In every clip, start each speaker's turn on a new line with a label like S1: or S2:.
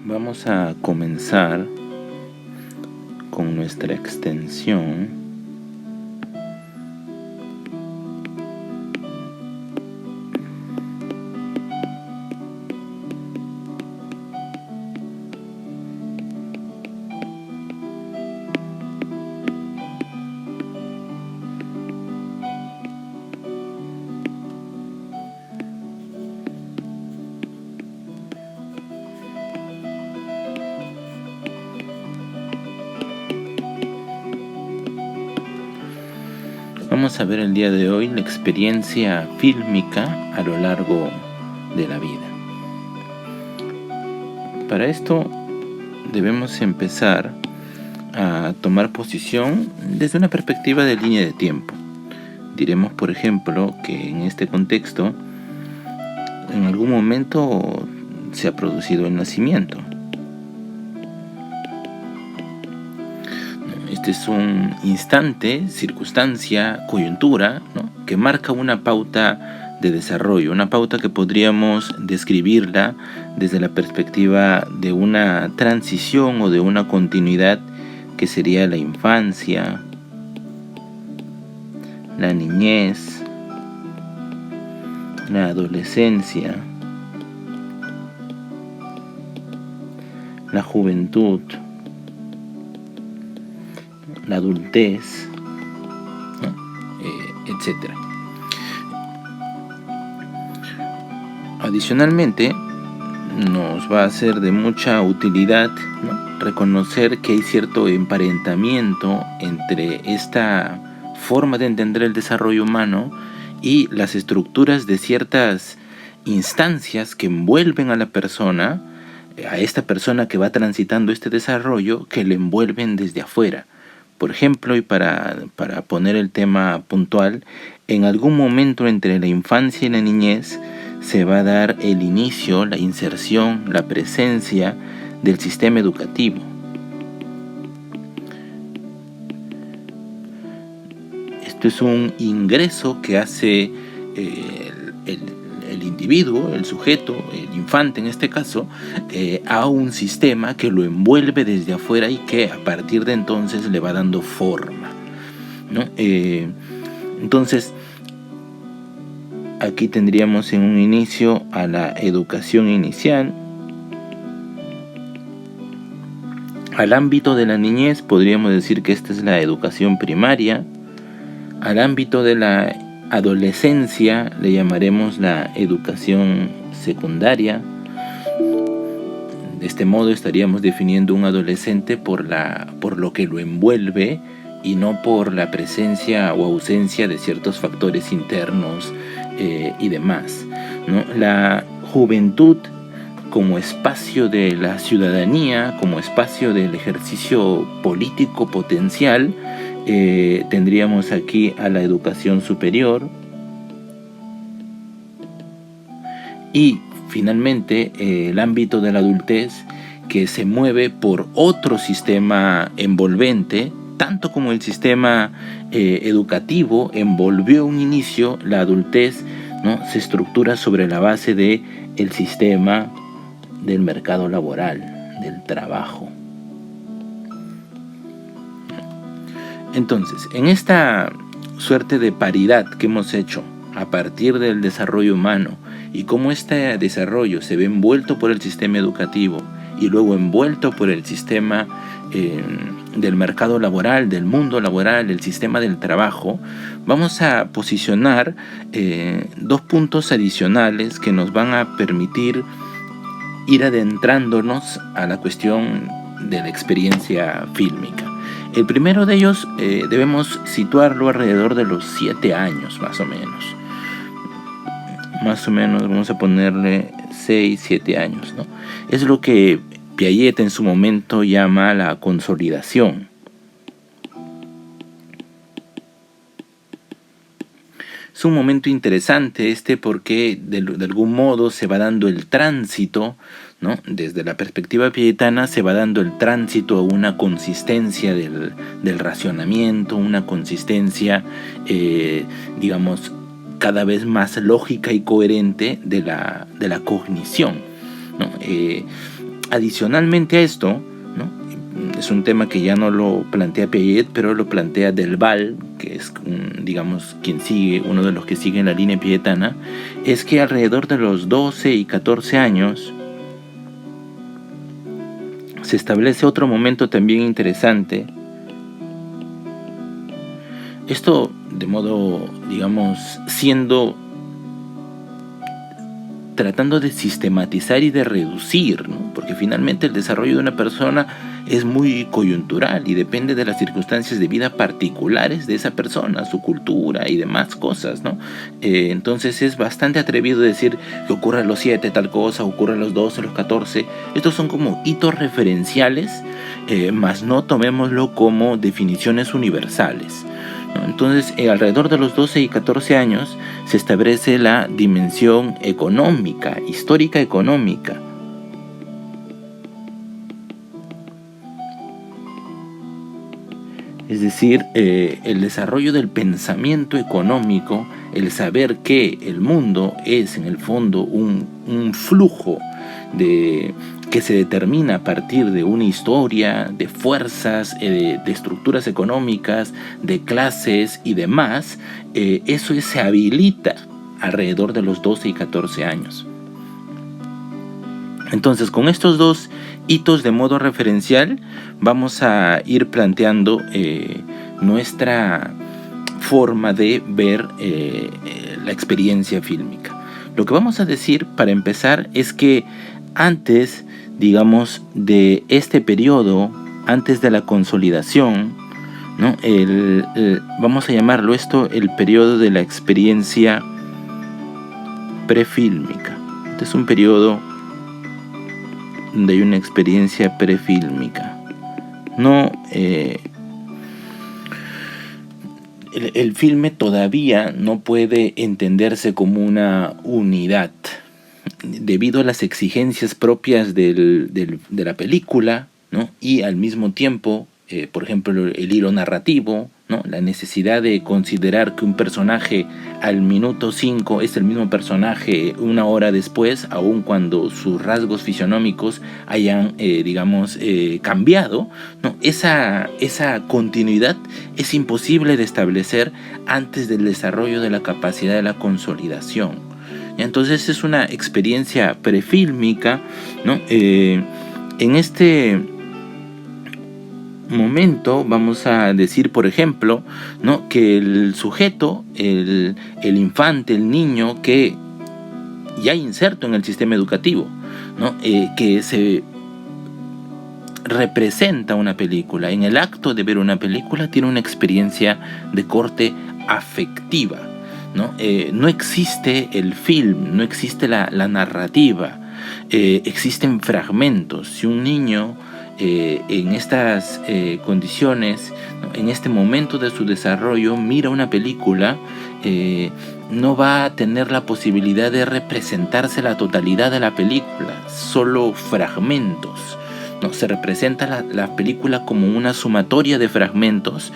S1: Vamos a comenzar con nuestra extensión. Vamos a ver el día de hoy la experiencia fílmica a lo largo de la vida. Para esto debemos empezar a tomar posición desde una perspectiva de línea de tiempo. Diremos, por ejemplo, que en este contexto en algún momento se ha producido el nacimiento. Este es un instante, circunstancia, coyuntura, ¿no?, que marca una pauta de desarrollo, una pauta que podríamos describirla desde la perspectiva de una transición o de una continuidad que sería la infancia, la niñez, la adolescencia, la juventud, la adultez, ¿no?, etc. Adicionalmente, nos va a ser de mucha utilidad, ¿no?, reconocer que hay cierto emparentamiento entre esta forma de entender el desarrollo humano y las estructuras de ciertas instancias que envuelven a la persona, a esta persona que va transitando este desarrollo, que le envuelven desde afuera. Por ejemplo, y para poner el tema puntual, en algún momento entre la infancia y la niñez se va a dar el inicio, la inserción, la presencia del sistema educativo. Esto es un ingreso que hace el individuo, el sujeto, el infante en este caso, a un sistema que lo envuelve desde afuera y que a partir de entonces le va dando forma, ¿no? Entonces, aquí tendríamos en un inicio a la educación inicial. Al ámbito de la niñez podríamos decir que esta es la educación primaria. Al ámbito de la adolescencia le llamaremos la educación secundaria. De este modo estaríamos definiendo un adolescente por lo que lo envuelve y no por la presencia o ausencia de ciertos factores internos y demás, ¿no? La juventud como espacio de la ciudadanía, como espacio del ejercicio político potencial. Tendríamos aquí a la educación superior y finalmente el ámbito de la adultez, que se mueve por otro sistema envolvente, tanto como el sistema educativo envolvió un inicio. La adultez, ¿no?, se estructura sobre la base de el sistema del mercado laboral, del trabajo. Entonces, en esta suerte de paridad que hemos hecho a partir del desarrollo humano y cómo este desarrollo se ve envuelto por el sistema educativo y luego envuelto por el sistema del mercado laboral, del mundo laboral, el sistema del trabajo, vamos a posicionar dos puntos adicionales que nos van a permitir ir adentrándonos a la cuestión de la experiencia fílmica. El primero de ellos debemos situarlo alrededor de los 7 años, más o menos. Más o menos vamos a ponerle 6, 7 años, ¿no? Es lo que Piaget en su momento llama la consolidación. Es un momento interesante porque de algún modo se va dando el tránsito, ¿no? Desde la perspectiva piagetana se va dando el tránsito a una consistencia del racionamiento, una consistencia, digamos, cada vez más lógica y coherente de la cognición, ¿no? Adicionalmente a esto, ¿no? Es un tema que ya no lo plantea Piaget, pero lo plantea Delval, que es, digamos, quien sigue, uno de los que siguen la línea piagetana, es que alrededor de los 12 y 14 años se establece otro momento también interesante. Esto de modo, digamos, tratando de sistematizar y de reducir, ¿no? Porque finalmente el desarrollo de una persona es muy coyuntural y depende de las circunstancias de vida particulares de esa persona, su cultura y demás cosas, ¿no? Entonces es bastante atrevido decir que ocurre a los 7 tal cosa, ocurre a los 12, a los 14. Estos son como hitos referenciales, mas no tomémoslo como definiciones universales. Entonces, alrededor de los 12 y 14 años se establece la dimensión económica, histórica económica. Es decir, el desarrollo del pensamiento económico, el saber que el mundo es en el fondo un flujo que se determina a partir de una historia, de fuerzas, de estructuras económicas, de clases y demás, eso se habilita alrededor de los 12 y 14 años. Entonces, con estos dos hitos de modo referencial, vamos a ir planteando nuestra forma de ver la experiencia fílmica. Lo que vamos a decir para empezar es que antes, digamos, de este periodo, antes de la consolidación, ¿no? Vamos a llamarlo esto el periodo de la experiencia prefílmica. Este es un periodo donde hay una experiencia prefílmica. No, el filme todavía no puede entenderse como una unidad debido a las exigencias propias de la película, ¿no? Y al mismo tiempo, por ejemplo, el hilo narrativo, ¿no? La necesidad de considerar que un personaje al minuto 5 es el mismo personaje una hora después, aun cuando sus rasgos fisionómicos hayan, cambiado, ¿no? Esa continuidad es imposible de establecer antes del desarrollo de la capacidad de la consolidación. Entonces es una experiencia prefílmica, ¿no? En este momento vamos a decir, por ejemplo, ¿no? Que el sujeto, el infante, el niño que ya inserto en el sistema educativo, ¿no? Que se representa una película, en el acto de ver una película tiene una experiencia de corte afectiva. No existe el film, no existe la narrativa, existen fragmentos. Si un niño en estas condiciones, ¿no? En este momento de su desarrollo mira una película, no va a tener la posibilidad de representarse la totalidad de la película, solo fragmentos. No, se representa la película como una sumatoria de fragmentos,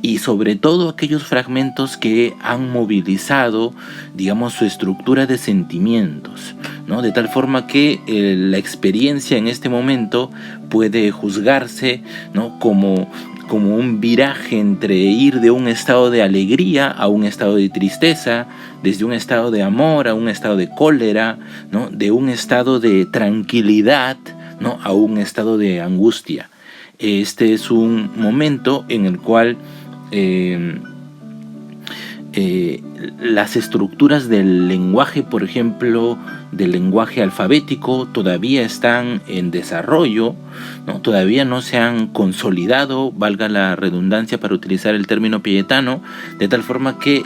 S1: y sobre todo aquellos fragmentos que han movilizado, digamos, su estructura de sentimientos, ¿no? De tal forma que la experiencia en este momento puede juzgarse, ¿no? como un viraje entre ir de un estado de alegría a un estado de tristeza, desde un estado de amor a un estado de cólera, ¿no? De un estado de tranquilidad, ¿no? A un estado de angustia. Este es un momento en el cual las estructuras del lenguaje, por ejemplo, del lenguaje alfabético, todavía están en desarrollo, ¿no? Todavía no se han consolidado, valga la redundancia para utilizar el término piagetano, de tal forma que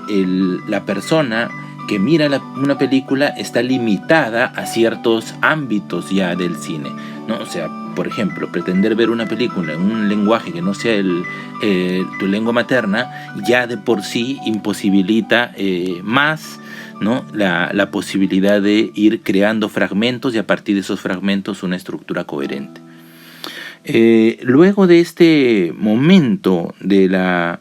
S1: la persona que mira una película está limitada a ciertos ámbitos ya del cine, ¿no? O sea, por ejemplo, pretender ver una película en un lenguaje que no sea tu lengua materna, ya de por sí imposibilita más, ¿no? la posibilidad de ir creando fragmentos y a partir de esos fragmentos una estructura coherente. Luego de este momento de la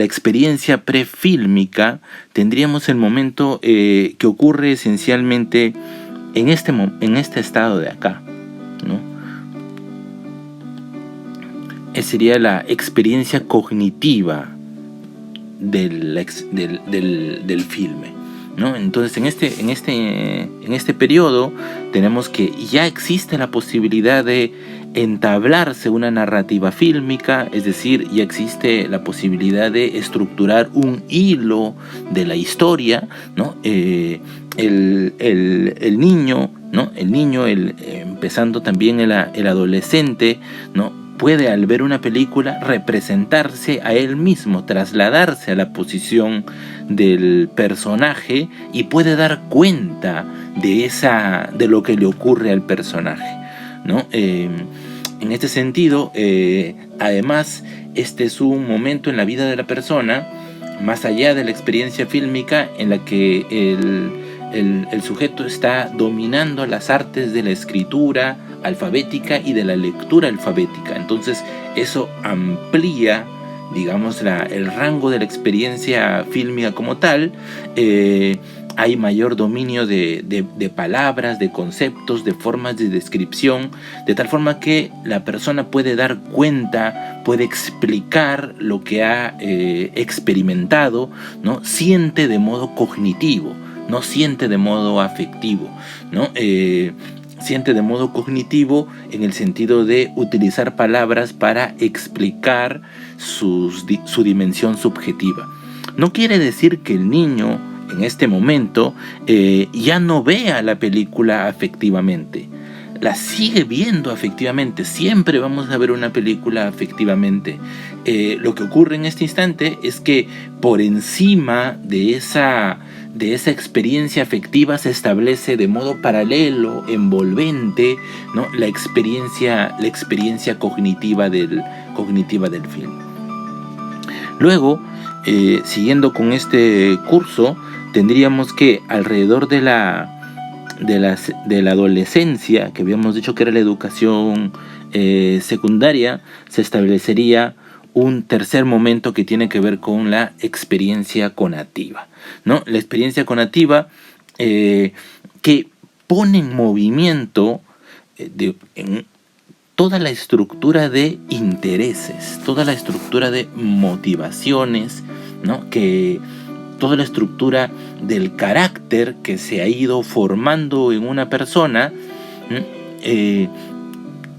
S1: experiencia prefílmica, tendríamos el momento que ocurre esencialmente en este estado de acá, ¿no? Sería la experiencia cognitiva del filme, ¿no? Entonces en este periodo tenemos que ya existe la posibilidad de entablarse una narrativa fílmica, es decir, ya existe la posibilidad de estructurar un hilo de la historia, ¿no? El niño, ¿no? Empezando también el adolescente, ¿no? Puede, al ver una película, representarse a él mismo, trasladarse a la posición del personaje y puede dar cuenta de lo que le ocurre al personaje, ¿no? En este sentido, además, este es un momento en la vida de la persona, más allá de la experiencia fílmica, en la que el sujeto está dominando las artes de la escritura alfabética y de la lectura alfabética. Entonces eso amplía, digamos, el rango de la experiencia fílmica como tal. Hay mayor dominio de palabras, de conceptos, de formas de descripción, de tal forma que la persona puede dar cuenta, puede explicar lo que ha experimentado, ¿no? Siente de modo cognitivo, no siente de modo afectivo, ¿no? Siente de modo cognitivo en el sentido de utilizar palabras para explicar su dimensión subjetiva. No quiere decir que el niño en este momento ya no vea la película afectivamente. La sigue viendo afectivamente. Siempre vamos a ver una película afectivamente. Lo que ocurre en este instante es que por encima de esa experiencia afectiva se establece de modo paralelo, envolvente, ¿no? la experiencia cognitiva del film. Luego, siguiendo con este curso, tendríamos que alrededor de la adolescencia, que habíamos dicho que era la educación secundaria, se establecería un tercer momento que tiene que ver con la experiencia conativa, ¿no? La experiencia conativa que pone en movimiento en toda la estructura de intereses, toda la estructura de motivaciones, ¿no? Toda la estructura del carácter que se ha ido formando en una persona,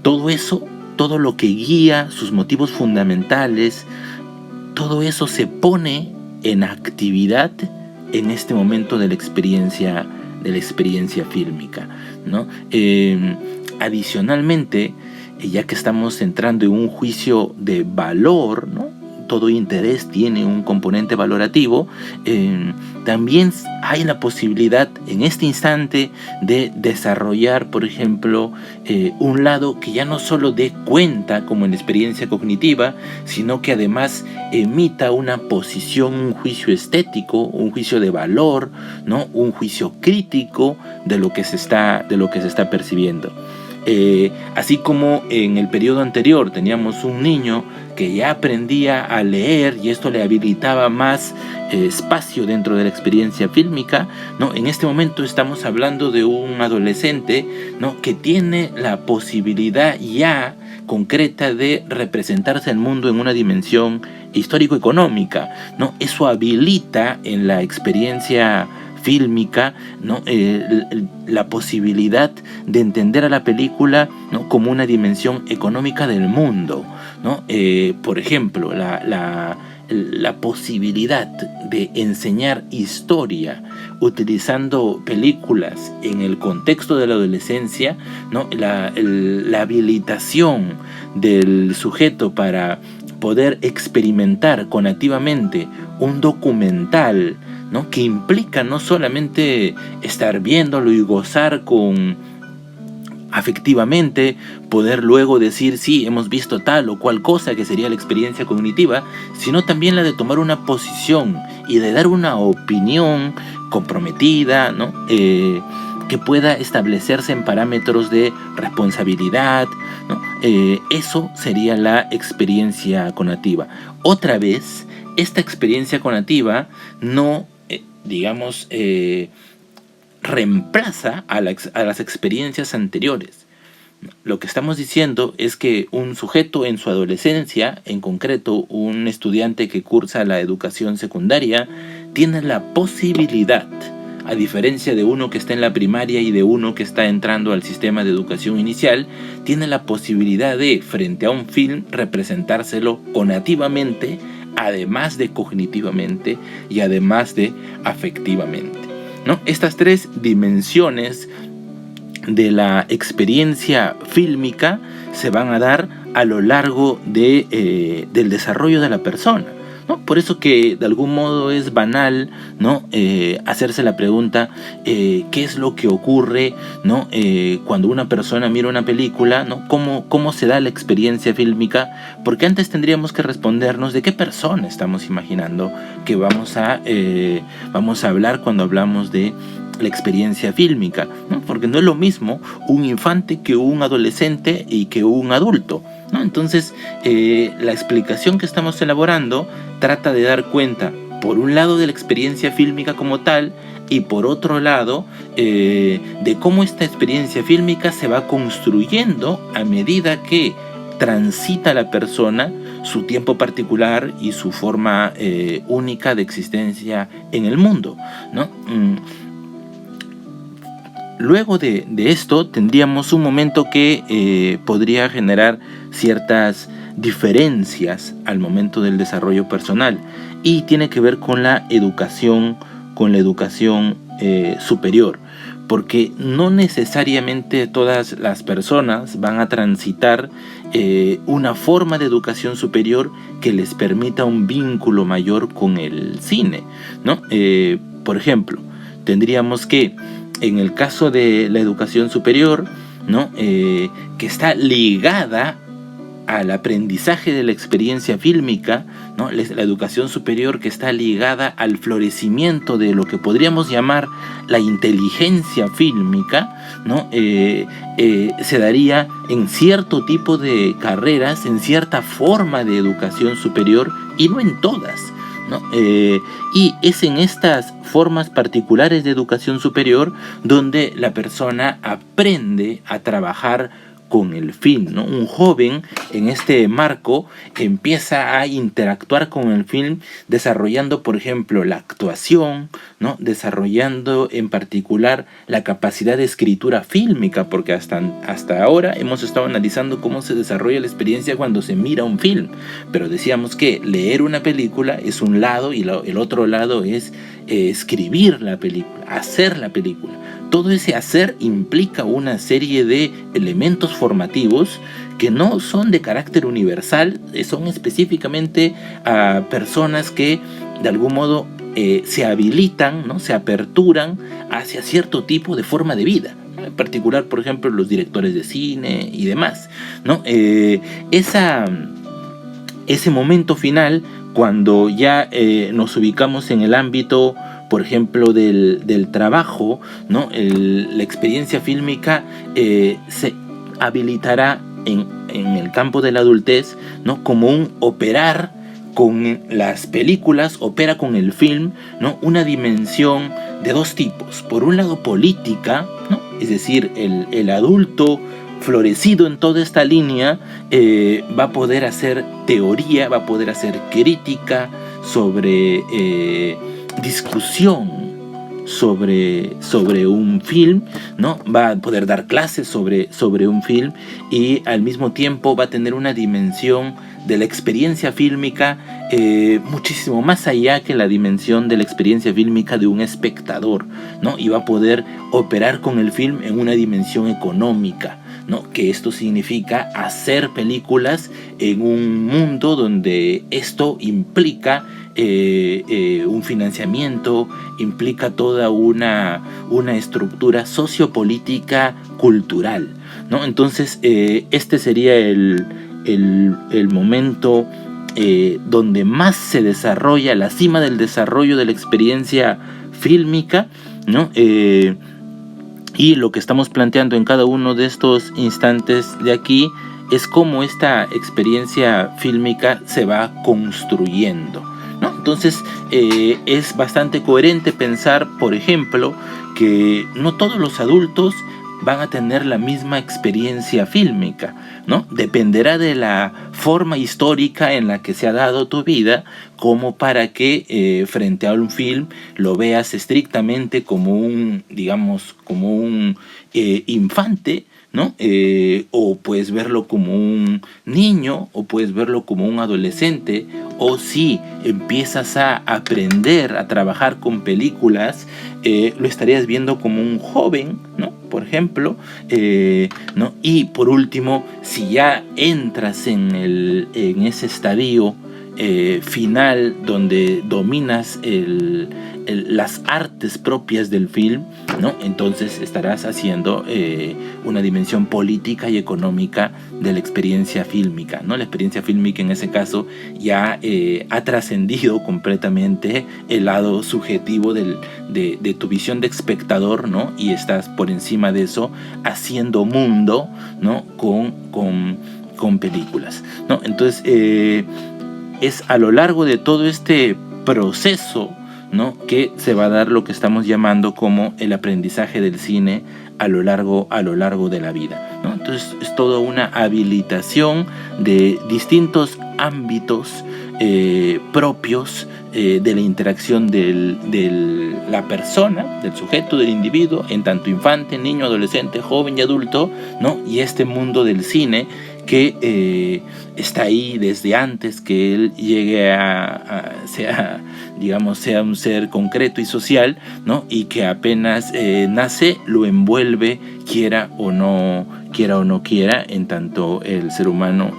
S1: todo eso, todo lo que guía sus motivos fundamentales, todo eso se pone en actividad en este momento de la experiencia fílmica, ¿no? Adicionalmente, ya que estamos entrando en un juicio de valor, ¿no? Todo interés tiene un componente valorativo, también hay la posibilidad en este instante de desarrollar, por ejemplo, un lado que ya no solo dé cuenta como en la experiencia cognitiva, sino que además emita una posición, un juicio estético, un juicio de valor, ¿no? Un juicio crítico de lo que se está percibiendo. Así como en el periodo anterior teníamos un niño que ya aprendía a leer y esto le habilitaba más espacio dentro de la experiencia fílmica, ¿no? En este momento estamos hablando de un adolescente, ¿no? que tiene la posibilidad ya concreta de representarse al mundo en una dimensión histórico-económica, ¿no? Eso habilita en la experiencia fílmica, ¿no? La posibilidad de entender a la película, ¿no? como una dimensión económica del mundo, ¿no? Por ejemplo, la posibilidad de enseñar historia utilizando películas en el contexto de la adolescencia, ¿no? La habilitación del sujeto para poder experimentar conativamente un documental, ¿no? que implica no solamente estar viéndolo y gozar afectivamente, poder luego decir sí, hemos visto tal o cual cosa, que sería la experiencia cognitiva, sino también la de tomar una posición y de dar una opinión comprometida, ¿no? Que pueda establecerse en parámetros de responsabilidad, ¿no? Eso sería la experiencia conativa. Otra vez, esta experiencia conativa no, reemplaza a las experiencias anteriores. Lo que estamos diciendo es que un sujeto en su adolescencia, en concreto un estudiante que cursa la educación secundaria, tiene la posibilidad, a diferencia de uno que está en la primaria y de uno que está entrando al sistema de educación inicial, tiene la posibilidad de, frente a un film, representárselo conativamente, además de cognitivamente y además de afectivamente, ¿no? Estas tres dimensiones de la experiencia fílmica se van a dar a lo largo del desarrollo de la persona, ¿no? Por eso que de algún modo es banal, ¿no? Hacerse la pregunta, ¿qué es lo que ocurre, ¿no? Cuando una persona mira una película, ¿no? ¿Cómo se da la experiencia fílmica? Porque antes tendríamos que respondernos de qué persona estamos imaginando que vamos a hablar cuando hablamos de la experiencia fílmica, ¿no? Porque no es lo mismo un infante que un adolescente y que un adulto, ¿no? Entonces, la explicación que estamos elaborando trata de dar cuenta, por un lado, de la experiencia fílmica como tal, y por otro lado, de cómo esta experiencia fílmica se va construyendo a medida que transita la persona su tiempo particular y su forma única de existencia en el mundo, ¿no? Luego de esto tendríamos un momento que podría generar ciertas diferencias al momento del desarrollo personal, y tiene que ver con la educación superior, porque no necesariamente todas las personas van a transitar una forma de educación superior que les permita un vínculo mayor con el cine, ¿no? Por ejemplo, tendríamos que, en el caso de la educación superior, ¿no? Que está ligada al aprendizaje de la experiencia fílmica, ¿no? La educación superior que está ligada al florecimiento de lo que podríamos llamar la inteligencia fílmica, ¿no? Se daría en cierto tipo de carreras, en cierta forma de educación superior, y no en todas, ¿no? Y es en estas formas particulares de educación superior donde la persona aprende a trabajar con el film, ¿no? Un joven en este marco empieza a interactuar con el film desarrollando, por ejemplo, la actuación, ¿no? Desarrollando en particular la capacidad de escritura fílmica, porque hasta ahora hemos estado analizando cómo se desarrolla la experiencia cuando se mira un film, pero decíamos que leer una película es un lado y el otro lado es escribir la película, hacer la película. Todo ese hacer implica una serie de elementos formativos que no son de carácter universal, son específicamente a personas que de algún modo se habilitan, ¿no? Se aperturan hacia cierto tipo de forma de vida, ¿no? En particular, por ejemplo, los directores de cine y demás, ¿no? Ese momento final, cuando ya nos ubicamos en el ámbito, por ejemplo, del trabajo, ¿no? La experiencia fílmica se habilitará en el campo de la adultez, ¿no? Como un operar con las películas, opera con el film, ¿no? Una dimensión de dos tipos. Por un lado, política, ¿no? Es decir, el adulto florecido en toda esta línea va a poder hacer teoría, va a poder hacer crítica sobre discusión sobre un film, ¿no? Va a poder dar clases sobre un film, y al mismo tiempo va a tener una dimensión de la experiencia fílmica muchísimo más allá que la dimensión de la experiencia fílmica de un espectador, ¿no? Y va a poder operar con el film en una dimensión económica, ¿no? Que esto significa hacer películas en un mundo donde esto implica un financiamiento, implica toda una estructura sociopolítica cultural, ¿no? Entonces este sería el momento donde más se desarrolla, la cima del desarrollo de la experiencia fílmica, ¿no? Y lo que estamos planteando en cada uno de estos instantes de aquí es cómo esta experiencia fílmica se va construyendo, ¿no? Entonces es bastante coherente pensar, por ejemplo, que no todos los adultos van a tener la misma experiencia fílmica, ¿no? Dependerá de la forma histórica en la que se ha dado tu vida, como para que frente a un film lo veas estrictamente como un, digamos, como un infante, ¿no? O puedes verlo como un niño, o puedes verlo como un adolescente, o si empiezas a aprender a trabajar con películas, lo estarías viendo como un joven, ¿no? Por ejemplo, ¿no? Y por último, si ya entras en ese estadio final donde dominas las artes propias del film, ¿no? Entonces estarás haciendo una dimensión política y económica de la experiencia fílmica, ¿no? La experiencia fílmica en ese caso ya ha trascendido completamente el lado subjetivo de tu visión de espectador, ¿no? Y estás por encima de eso haciendo mundo, ¿no? Con películas, ¿no? Entonces es a lo largo de todo este proceso, ¿no? que se va a dar lo que estamos llamando como el aprendizaje del cine a lo largo de la vida, ¿no? Entonces es toda una habilitación de distintos ámbitos propios de la interacción de la persona, del sujeto, del individuo, en tanto infante, niño, adolescente, joven y adulto, ¿no? Y este mundo del cine que está ahí desde antes que él llegue sea un ser concreto y social, ¿no? Y que apenas nace lo envuelve, quiera o no quiera, en tanto el ser humano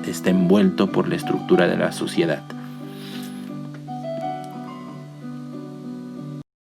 S1: está envuelto por la estructura de la sociedad.